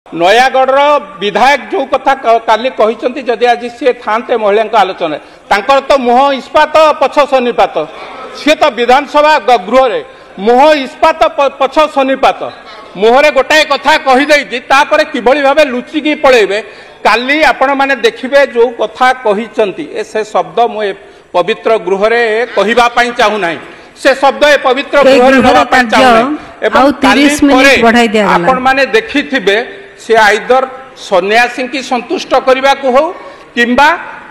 नयागढ़ विधायक जो कथा काली कहते जदि आज सी था महिला आलोचना तांकर तो मुह इस्पात पछ सन्निपात सी तो विधानसभा गृह रे मुह इस्पात पछ सन्निपात मुहरे गोटाए कथा कहीदे तापर किभली भाव लुचिकी पलैबे काली आपण माने देखिबे जो कथा कहिसंती से शब्द मु पवित्र गृह रे कहिबा पई चाहू नाही से शब्द ए पवित्र गृह रे होबा पई चाहू नाही एवं 30 मिनिट बढ़ाई दिया गेला आपण माने देखिथिबे से आइदर सन्यासी की संतुष्ट करने को हो किंबा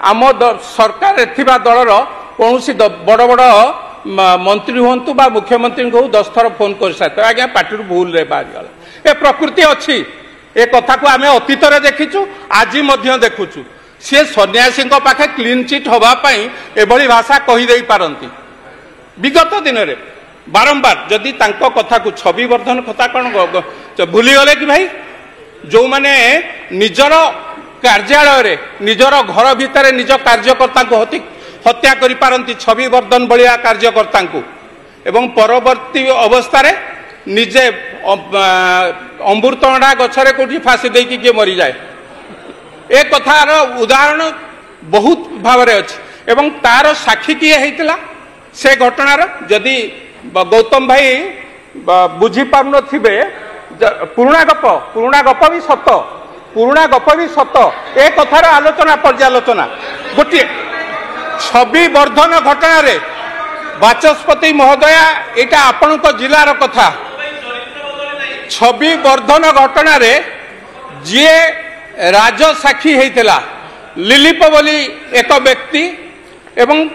आम सरकार एथिबा दलर कौन बड़ बड़ मंत्री हूँ बा मुख्यमंत्री को 10 थर फोन कर सारे आज्ञा पार्टी भूल रे बाहरी गला ए प्रकृति अच्छी ए कथा को आम अतीत देखीचु आज देखुचु सी सन्यासी पाखे क्लीन चिट होगापाई एभली भाषा कहीदे पारती विगत दिन में बारंबार जदि कथा को छवि वर्धन कथा कौन भूलीगले कि भाई जो माने निजर कार्यालय निजर घर भितर निज कार्यकर्ता को हत्या करि पारंती छवि वर्धन भलिया कार्यकर्ता को एवं परवर्ती अवस्था रे निजे अमृतभंडा गछरे कोठी फांसी देकी के मरी जाए ए कथार उदाहरण बहुत भाव में अच्छी एवं तार साक्षी किए होता से घटनार जदि गौतम भाई बुझी पार नथिबे पुराणा गप भी सत पुराणा गप भी सत ए कथार आलोचना पर्यालोचना गोटे छवि वर्धन घटना रे बाचस्पति महोदया एटा आपण जिलार कथा छवि वर्धन घटना रे जी राजसाक्षी होता लिलीप बोली एक व्यक्ति एवं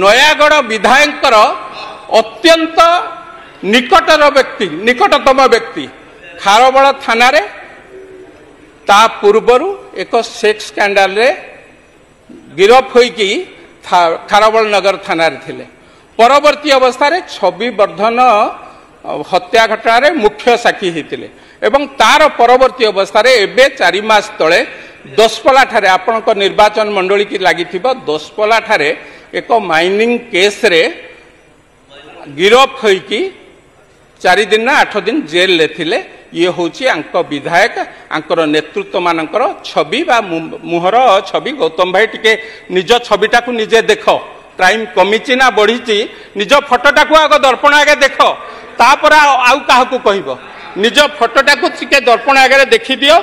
नयागढ़ विधायकर अत्यंत निकटर व्यक्ति निकटतम व्यक्ति खारबड़ थाना रे ता पूर्वरु एक सेक्स स्कैंडल रे गिरफ होइकी खारबड़ नगर थाना रे थिले परवर्ती अवस्था रे छवि वर्धन हत्या घटना रे मुख्य साक्षी होते एवं तार परवर्ती अवस्था रे एबे 4 मास तले दसपला ठारे आपनक निर्वाचन मंडली की लागि दसपला ठारे एक माइनिंग केस रे गिरफ होइकी 4 दिन ना 8 दिन जेल ले थिले ये होची आंक विधायक आंकर नेतृत्व मानकर छवि बा मुहर छवि गौतम भाई टिके निज छविटा को निजे देख क्राइम कमिची ना बढ़ी निज फोटोटा को आग दर्पण आगे देख तापर आउ काहा को कहबो निज फोटोटा को टिके दर्पण आगे देखि दियो